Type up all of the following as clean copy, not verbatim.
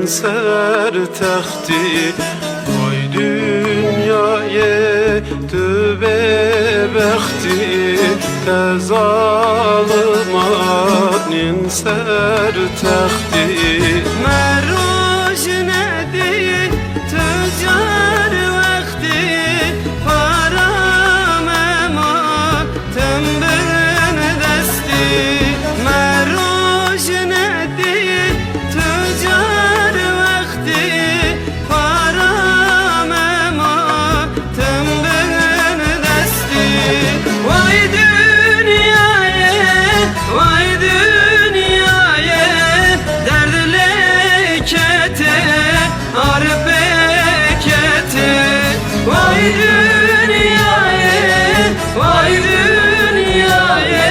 ser texti. Vay dünyaya tövbe bekti, te zalimanin ser texti. Meroş nedi tüccar vakti, param ematem ben desti. Meroş nedi tüccar vakti, param ematem ben desti. Vay dünyaya, vay dünyaya, derdle kete, arif bekete. Vay dünyaya, vay dünyaya,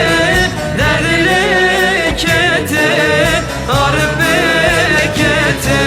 derdle kete, arif bekete.